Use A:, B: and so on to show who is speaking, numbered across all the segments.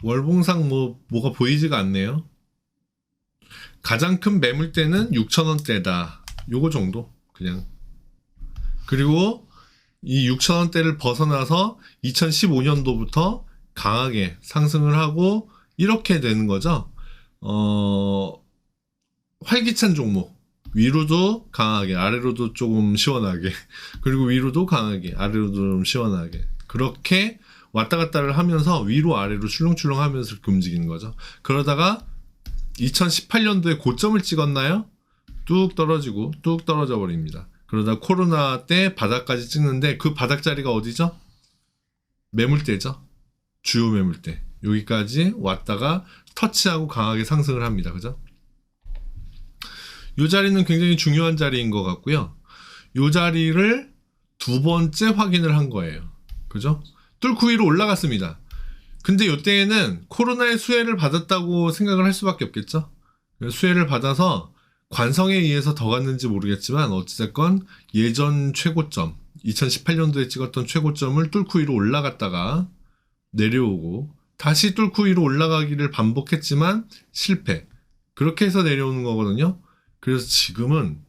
A: 월봉상 뭐가 보이지가 않네요. 가장 큰 매물대는 6,000원대다. 요거 정도 그냥. 그리고 이 6,000원대를 벗어나서 2015년도부터 강하게 상승을 하고 이렇게 되는 거죠. 활기찬 종목. 위로도 강하게, 아래로도 조금 시원하게, 그리고 위로도 강하게, 아래로도 좀 시원하게. 그렇게 왔다 갔다를 하면서 위로 아래로 출렁출렁 하면서 이렇게 움직이는 거죠. 그러다가 2018년도에 고점을 찍었나요? 뚝 떨어지고 뚝 떨어져 버립니다. 그러다 코로나 때 바닥까지 찍는데 그 바닥 자리가 어디죠? 매물대죠. 주요 매물대. 여기까지 왔다가 터치하고 강하게 상승을 합니다. 그죠? 이 자리는 굉장히 중요한 자리인 것 같고요. 이 자리를 두 번째 확인을 한 거예요. 그죠? 뚫고 위로 올라갔습니다. 근데 이때에는 코로나의 수혜를 받았다고 생각을 할 수밖에 없겠죠. 수혜를 받아서 관성에 의해서 더 갔는지 모르겠지만 어찌됐건 예전 최고점 2018년도에 찍었던 최고점을 뚫고 위로 올라갔다가 내려오고 다시 뚫고 위로 올라가기를 반복했지만 실패. 그렇게 해서 내려오는 거거든요. 그래서 지금은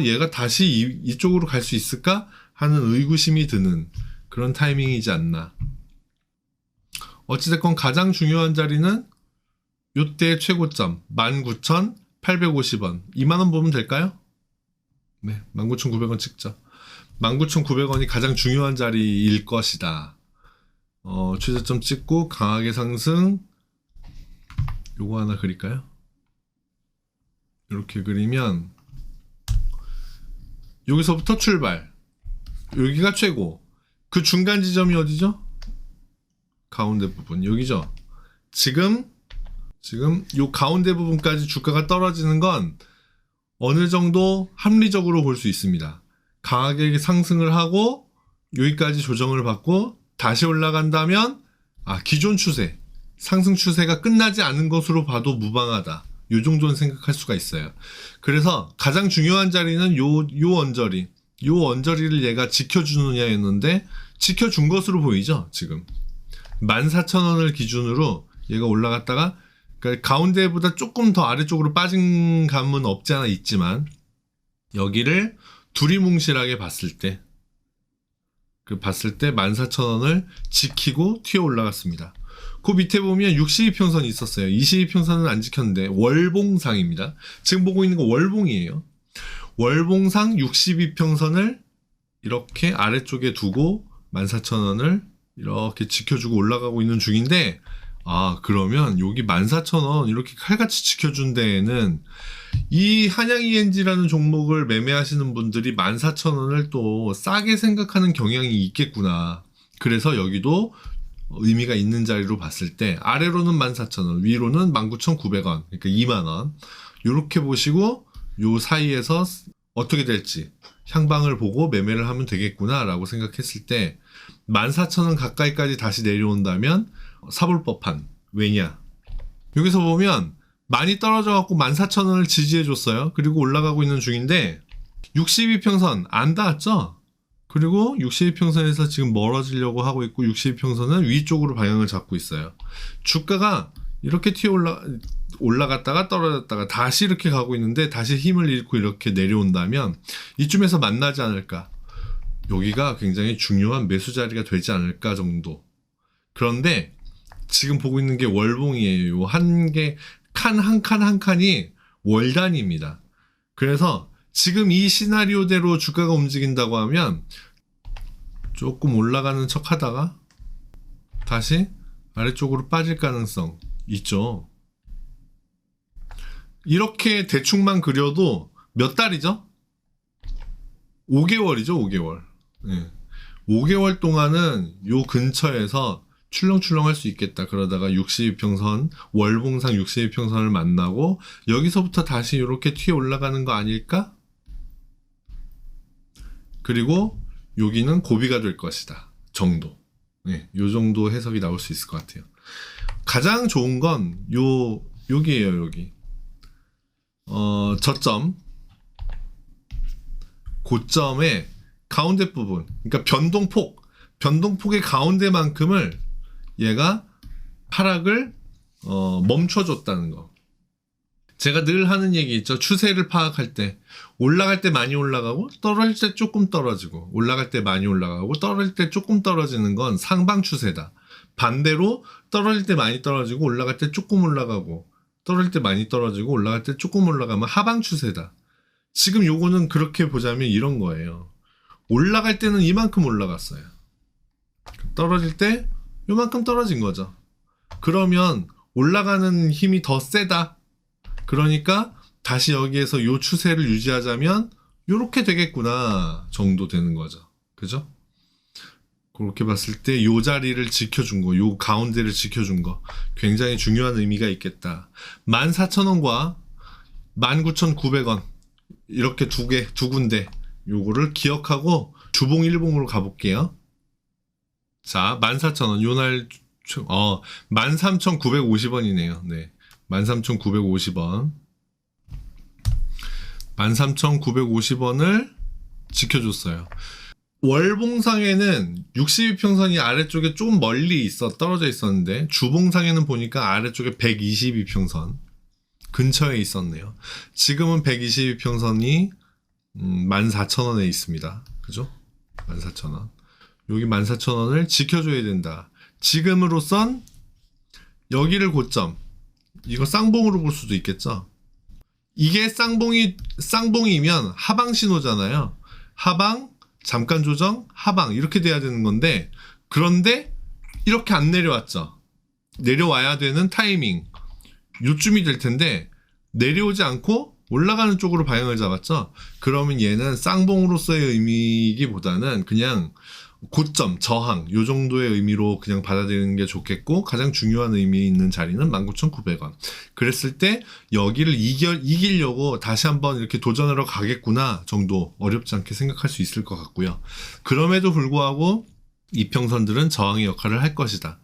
A: 얘가 다시 이쪽으로 갈 수 있을까 하는 의구심이 드는 그런 타이밍이지 않나. 어찌됐건 가장 중요한 자리는 요때 최고점 19,850원 2만원 보면 될까요? 네, 19,900원 찍죠. 19,900원이 가장 중요한 자리일 것이다. 최저점 찍고 강하게 상승. 요거 하나 그릴까요? 이렇게 그리면 여기서부터 출발. 여기가 최고. 그 중간 지점이 어디죠? 가운데 부분 여기죠. 지금 요 가운데 부분까지 주가가 떨어지는 건 어느 정도 합리적으로 볼 수 있습니다. 강하게 상승을 하고 여기까지 조정을 받고 다시 올라간다면 기존 추세, 상승 추세가 끝나지 않은 것으로 봐도 무방하다. 요 정도는 생각할 수가 있어요. 그래서 가장 중요한 자리는 요 언저리. 요 언저리를 얘가 지켜주느냐였는데 지켜준 것으로 보이죠. 지금 14,000원을 기준으로 얘가 올라갔다가 그러니까 가운데보다 조금 더 아래쪽으로 빠진 감은 없지 않아 있지만 여기를 두리뭉실하게 봤을 때 14,000원을 지키고 튀어 올라갔습니다. 그 밑에 보면 62평선이 있었어요. 22평선은 안 지켰는데 월봉상입니다. 지금 보고 있는 거 월봉이에요. 월봉상 62평선을 이렇게 아래쪽에 두고 14,000원을 이렇게 지켜주고 올라가고 있는 중인데 그러면 여기 14,000원 이렇게 칼같이 지켜준 데에는 이 한양ENG라는 종목을 매매하시는 분들이 14,000원을 또 싸게 생각하는 경향이 있겠구나. 그래서 여기도 의미가 있는 자리로 봤을 때 아래로는 14,000원, 위로는 19,900원, 그러니까 2만원 이렇게 보시고 요 사이에서 어떻게 될지 향방을 보고 매매를 하면 되겠구나 라고 생각했을 때 14,000원 가까이까지 다시 내려온다면 사볼 법한. 왜냐? 여기서 보면 많이 떨어져 갖고 14,000원을 지지해 줬어요. 그리고 올라가고 있는 중인데 62평선 안 닿았죠? 그리고 62평선에서 지금 멀어지려고 하고 있고 62평선은 위쪽으로 방향을 잡고 있어요. 주가가 이렇게 튀어 올라갔다가 떨어졌다가 다시 이렇게 가고 있는데 다시 힘을 잃고 이렇게 내려온다면 이쯤에서 만나지 않을까. 여기가 굉장히 중요한 매수 자리가 되지 않을까 정도. 그런데 지금 보고 있는 게 월봉이에요. 한 칸이 월 단위입니다. 그래서 지금 이 시나리오대로 주가가 움직인다고 하면 조금 올라가는 척 하다가 다시 아래쪽으로 빠질 가능성 있죠. 이렇게 대충만 그려도 몇 달이죠? 5개월이죠, 5개월. 네. 5개월 동안은 요 근처에서 출렁출렁 할 수 있겠다. 그러다가 62평선, 월봉상 62평선을 만나고 여기서부터 다시 이렇게 튀어 올라가는 거 아닐까? 그리고 여기는 고비가 될 것이다. 정도. 네, 요 정도 해석이 나올 수 있을 것 같아요. 가장 좋은 건 여기에요, 여기. 저점. 고점의 가운데 부분. 그러니까 변동폭의 가운데만큼을 얘가 하락을 멈춰줬다는 거. 제가 늘 하는 얘기 있죠. 추세를 파악할 때 올라갈 때 많이 올라가고 떨어질 때 조금 떨어지고, 올라갈 때 많이 올라가고 떨어질 때 조금 떨어지는 건 상방 추세다. 반대로 떨어질 때 많이 떨어지고 올라갈 때 조금 올라가고, 떨어질 때 많이 떨어지고 올라갈 때 조금 올라가면 하방 추세다. 지금 요거는 그렇게 보자면 이런 거예요. 올라갈 때는 이만큼 올라갔어요. 떨어질 때 요만큼 떨어진 거죠. 그러면 올라가는 힘이 더 세다. 그러니까 다시 여기에서 요 추세를 유지하자면 요렇게 되겠구나 정도 되는 거죠. 그죠? 그렇게 봤을 때 요 자리를 지켜준 거, 요 가운데를 지켜준 거 굉장히 중요한 의미가 있겠다. 14,000원과 19,900원 이렇게 두 군데 요거를 기억하고 주봉 일봉으로 가볼게요. 자, 14,000원 요날 13,950원이네요. 네. 13,950원. 13,950원을 지켜줬어요. 월봉상에는 62평선이 아래쪽에 좀 멀리 떨어져 있었는데, 주봉상에는 보니까 아래쪽에 122평선 근처에 있었네요. 지금은 122평선이 14,000원에 있습니다. 그죠? 14,000원. 여기 14,000원을 지켜줘야 된다. 지금으로선 여기를 고점, 이거 쌍봉으로 볼 수도 있겠죠. 이게 쌍봉이면 하방 신호잖아요. 하방, 잠깐 조정, 하방 이렇게 돼야 되는 건데, 그런데 이렇게 안 내려왔죠. 내려와야 되는 타이밍 요쯤이 될 텐데 내려오지 않고 올라가는 쪽으로 방향을 잡았죠. 그러면 얘는 쌍봉으로서의 의미이기보다는 그냥 고점, 저항 요 정도의 의미로 그냥 받아들이는 게 좋겠고, 가장 중요한 의미 있는 자리는 19,900원. 그랬을 때 여기를 이기려고 다시 한번 이렇게 도전하러 가겠구나 정도 어렵지 않게 생각할 수 있을 것 같고요. 그럼에도 불구하고 이평선들은 저항의 역할을 할 것이다.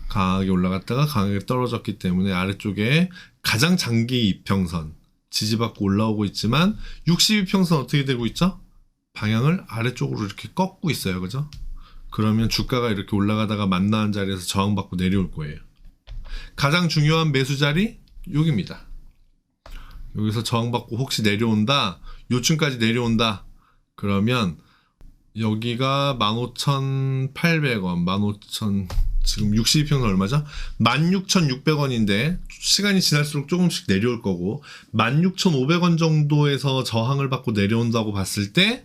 A: 강하게 올라갔다가 강하게 떨어졌기 때문에 아래쪽에 가장 장기 이평선 지지받고 올라오고 있지만, 62평선 어떻게 되고 있죠? 방향을 아래쪽으로 이렇게 꺾고 있어요. 그죠? 그러면 주가가 이렇게 올라가다가 만나는 자리에서 저항받고 내려올 거예요. 가장 중요한 매수 자리 여기입니다. 여기서 저항받고 혹시 내려온다, 요쯤까지 내려온다, 그러면 여기가 15,800원, 15,000, 지금 62평선 얼마죠? 16,600원인데 시간이 지날수록 조금씩 내려올 거고, 16,500원 정도에서 저항을 받고 내려온다고 봤을 때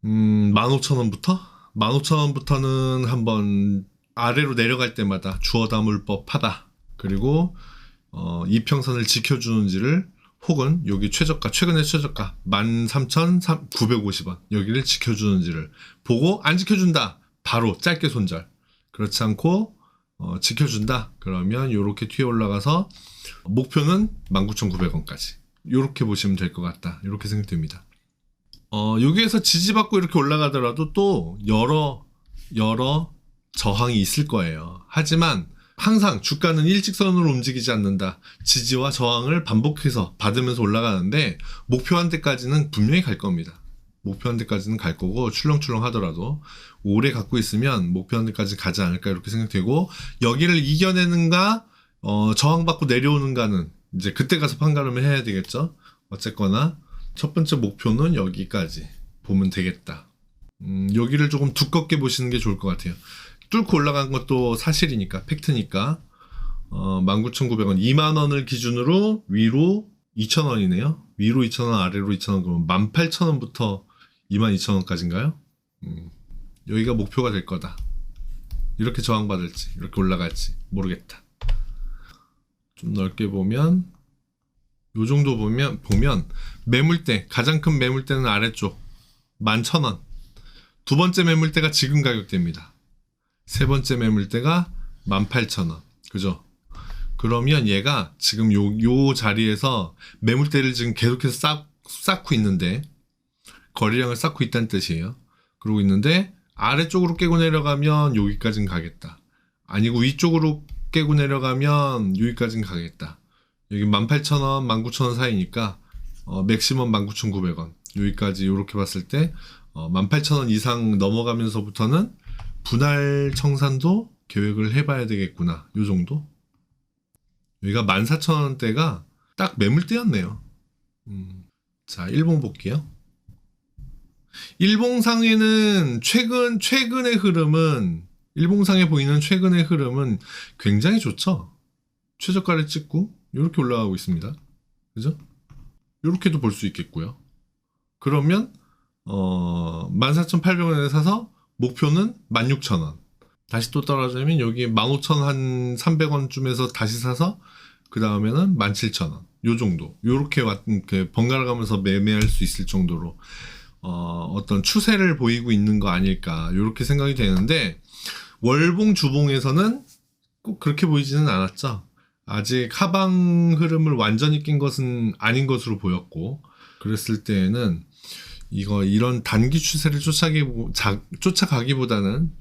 A: 15,000원부터? 15,000원부터는 한번 아래로 내려갈 때마다 주워 담을 법하다. 그리고 이평선을 지켜주는지를, 혹은 여기 최저가, 최근의 최저가 13,950원 여기를 지켜주는지를 보고, 안 지켜준다 바로 짧게 손절, 그렇지 않고 지켜준다 그러면 요렇게 튀어 올라가서 목표는 19,900원까지 요렇게 보시면 될 것 같다, 이렇게 생각됩니다. 여기에서 지지받고 이렇게 올라가더라도 또 여러 저항이 있을 거예요. 하지만 항상 주가는 일직선으로 움직이지 않는다. 지지와 저항을 반복해서 받으면서 올라가는데, 목표한 데까지는 분명히 갈 겁니다. 목표한 데까지는 갈 거고, 출렁출렁 하더라도 오래 갖고 있으면 목표한 데까지 가지 않을까 이렇게 생각되고, 여기를 이겨내는가 저항받고 내려오는가는 이제 그때 가서 판가름을 해야 되겠죠. 어쨌거나 첫 번째 목표는 여기까지 보면 되겠다. 여기를 조금 두껍게 보시는 게 좋을 것 같아요. 뚫고 올라간 것도 사실이니까, 팩트니까. 19,900원, 20,000원을 기준으로 위로 2,000원이네요. 위로 2,000원, 아래로 2,000원, 그러면 18,000원부터 22,000원까지인가요? 여기가 목표가 될 거다. 이렇게 저항받을지, 이렇게 올라갈지 모르겠다. 좀 넓게 보면, 요 정도 보면 매물대, 가장 큰 매물대는 아래쪽 11,000원. 두 번째 매물대가 지금 가격대입니다. 세 번째 매물대가 18,000원. 그죠? 그러면 얘가 지금 요 자리에서 매물대를 지금 계속해서 쌓고 있는데, 거래량을 쌓고 있다는 뜻이에요. 그러고 있는데 아래쪽으로 깨고 내려가면 여기까지는 가겠다. 아니고 위쪽으로 깨고 내려가면 여기까지는 가겠다. 여기 18,000원, 19,000원 사이니까 맥시멈 19,900원. 여기까지 이렇게 봤을 때 18,000원 이상 넘어가면서부터는 분할 청산도 계획을 해봐야 되겠구나. 요 정도? 여기가 14,000원대가 딱 매물대였네요. 자, 일봉 볼게요. 일봉상에는 최근의 흐름은, 일봉상에 보이는 최근의 흐름은 굉장히 좋죠. 최저가를 찍고 이렇게 올라가고 있습니다. 그죠? 이렇게도 볼 수 있겠고요. 그러면 14,800원에 사서 목표는 16,000원. 다시 또 떨어지면 여기 15,300원쯤에서 다시 사서 그 다음에는 17,000원. 요 정도. 요렇게 번갈아 가면서 매매할 수 있을 정도로 어떤 추세를 보이고 있는 거 아닐까. 요렇게 생각이 되는데, 월봉 주봉에서는 꼭 그렇게 보이지는 않았죠. 아직 하방 흐름을 완전히 깬 것은 아닌 것으로 보였고, 그랬을 때에는 이런 단기 추세를 쫓아가기보다는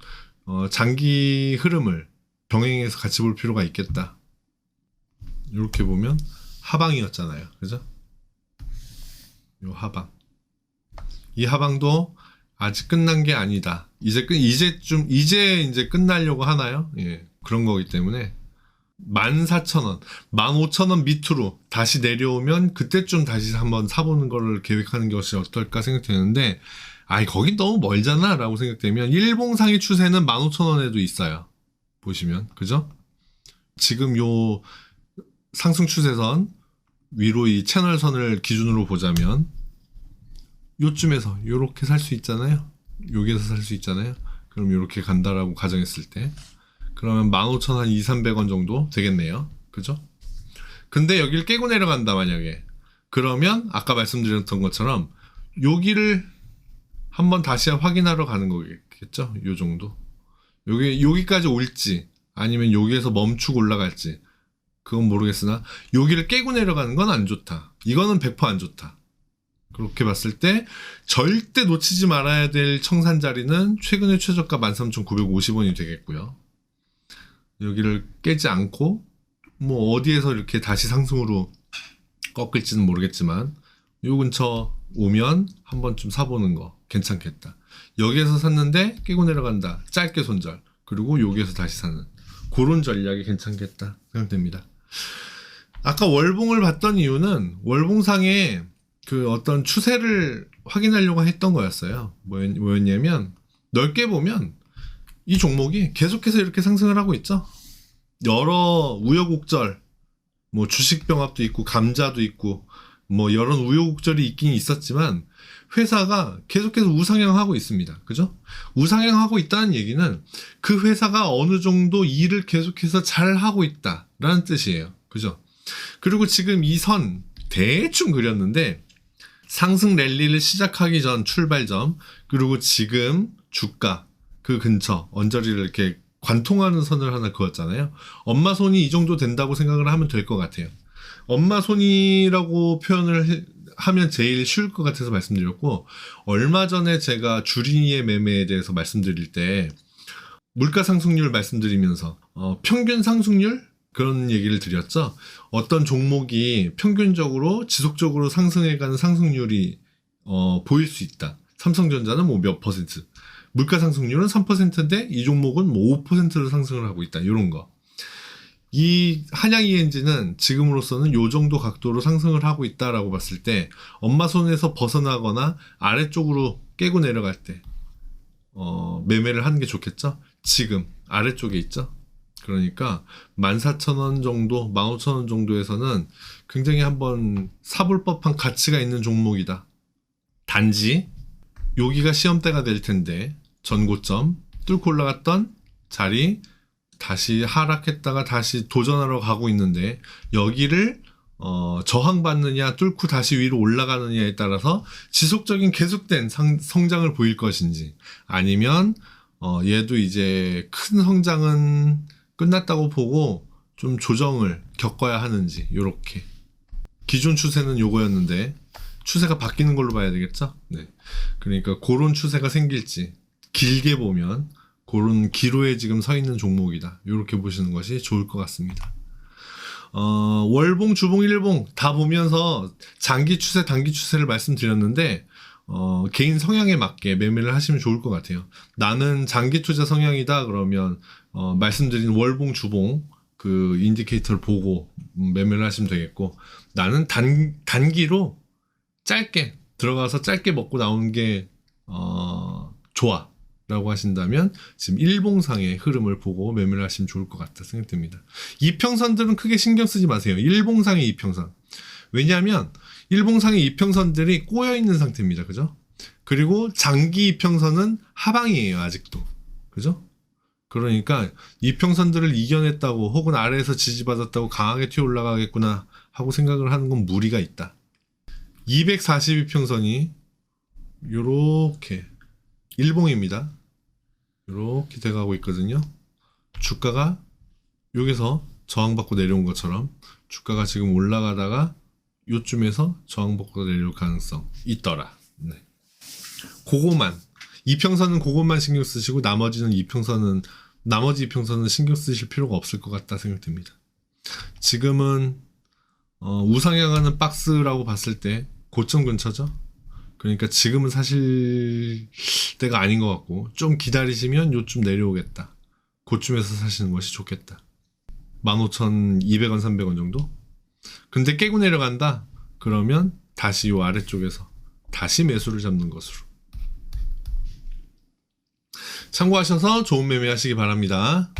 A: 장기 흐름을 병행해서 같이 볼 필요가 있겠다. 이렇게 보면 하방이었잖아요. 그죠? 요 하방. 이 하방도 아직 끝난 게 아니다. 이제 끝나려고 하나요? 예. 그런 거기 때문에 14,000원, 15,000원 밑으로 다시 내려오면 그때쯤 다시 한번 사보는 거를 계획하는 것이 어떨까 생각되는데, 거긴 너무 멀잖아 라고 생각되면 일봉상의 추세는 15,000원에도 있어요. 보시면. 그죠? 지금 요 상승 추세선 위로 이 채널선을 기준으로 보자면 요쯤에서 요렇게 살 수 있잖아요. 여기에서 살 수 있잖아요. 그럼 요렇게 간다라고 가정했을 때 그러면 15,000원 한 200-300원 정도 되겠네요. 그죠? 근데 여기를 깨고 내려간다 만약에, 그러면 아까 말씀드렸던 것처럼 여기를 한번 다시 확인하러 가는 거겠죠? 요 정도. 여기까지 올지 아니면 여기에서 멈추고 올라갈지 그건 모르겠으나 여기를 깨고 내려가는 건 안 좋다. 이거는 100% 안 좋다. 그렇게 봤을 때 절대 놓치지 말아야 될 청산 자리는 최근의 최저가 13,950원이 되겠고요. 여기를 깨지 않고 뭐 어디에서 이렇게 다시 상승으로 꺾을지는 모르겠지만 요 근처 오면 한 번쯤 사보는 거 괜찮겠다. 여기에서 샀는데 깨고 내려간다. 짧게 손절. 그리고 여기에서 다시 사는 그런 전략이 괜찮겠다 생각됩니다. 아까 월봉을 봤던 이유는 월봉상에 그 어떤 추세를 확인하려고 했던 거였어요. 뭐였냐면 넓게 보면 이 종목이 계속해서 이렇게 상승을 하고 있죠. 여러 우여곡절, 뭐 주식병합도 있고 감자도 있고 뭐 여러 우여곡절이 있긴 있었지만 회사가 계속해서 우상향하고 있습니다. 그죠? 우상향하고 있다는 얘기는 그 회사가 어느 정도 일을 계속해서 잘 하고 있다라는 뜻이에요. 그죠? 그리고 지금 이 선 대충 그렸는데 상승 랠리를 시작하기 전 출발점, 그리고 지금 주가 그 근처 언저리를 이렇게 관통하는 선을 하나 그었잖아요. 엄마 손이 이 정도 된다고 생각을 하면 될 것 같아요. 엄마 손이라고 표현을 하면 제일 쉬울 것 같아서 말씀드렸고, 얼마 전에 제가 주린이의 매매에 대해서 말씀드릴 때 물가 상승률 말씀드리면서 평균 상승률 그런 얘기를 드렸죠. 어떤 종목이 평균적으로 지속적으로 상승해가는 상승률이 보일 수 있다. 삼성전자는 뭐 몇 퍼센트, 물가 상승률은 3%인데 이 종목은 뭐 5%로 상승을 하고 있다. 이런 거. 이 한양 ENG는 지금으로서는 요 정도 각도로 상승을 하고 있다라고 봤을 때 엄마 손에서 벗어나거나 아래쪽으로 깨고 내려갈 때 매매를 하는 게 좋겠죠. 지금 아래쪽에 있죠. 그러니까 14,000원 정도, 15,000원 정도에서는 굉장히 한번 사볼 법한 가치가 있는 종목이다. 단지 여기가 시험대가 될 텐데 전고점 뚫고 올라갔던 자리 다시 하락했다가 다시 도전하러 가고 있는데 여기를 저항받느냐 뚫고 다시 위로 올라가느냐에 따라서 지속적인 계속된 성장을 보일 것인지, 아니면 얘도 이제 큰 성장은 끝났다고 보고 좀 조정을 겪어야 하는지, 요렇게. 기존 추세는 요거였는데 추세가 바뀌는 걸로 봐야 되겠죠? 네. 그러니까 그런 추세가 생길지, 길게 보면 그런 기로에 지금 서 있는 종목이다. 요렇게 보시는 것이 좋을 것 같습니다. 월봉, 주봉, 일봉 다 보면서 장기 추세, 단기 추세를 말씀드렸는데 개인 성향에 맞게 매매를 하시면 좋을 것 같아요. 나는 장기 투자 성향이다 그러면 말씀드린 월봉, 주봉 그 인디케이터를 보고 매매를 하시면 되겠고, 나는 단기로 짧게 들어가서 짧게 먹고 나오는 게 좋아 라고 하신다면 지금 일봉상의 흐름을 보고 매매를 하시면 좋을 것 같다 생각됩니다. 이평선들은 크게 신경 쓰지 마세요. 일봉상의 이평선. 왜냐하면 일봉상의 이평선들이 꼬여 있는 상태입니다. 그죠? 그리고 장기 이평선은 하방이에요. 아직도. 그죠? 그러니까 이평선들을 이겨냈다고 혹은 아래에서 지지받았다고 강하게 튀어 올라가겠구나 하고 생각을 하는 건 무리가 있다. 242평선이 요렇게 일봉입니다. 요렇게 돼가고 있거든요. 주가가 여기서 저항받고 내려온 것처럼 주가가 지금 올라가다가 요쯤에서 저항받고 내려올 가능성 있더라. 네. 그거만 이평선은 그것만 신경 쓰시고 나머지 이평선은 신경 쓰실 필요가 없을 것 같다 생각됩니다. 지금은 우상향하는 박스라고 봤을 때 고점 근처죠. 그러니까 지금은 사실 때가 아닌 것 같고 좀 기다리시면 요쯤 내려오겠다. 그쯤에서 사시는 것이 좋겠다. 15,200원, 300원 정도? 근데 깨고 내려간다? 그러면 다시 요 아래쪽에서 다시 매수를 잡는 것으로. 참고하셔서 좋은 매매 하시기 바랍니다.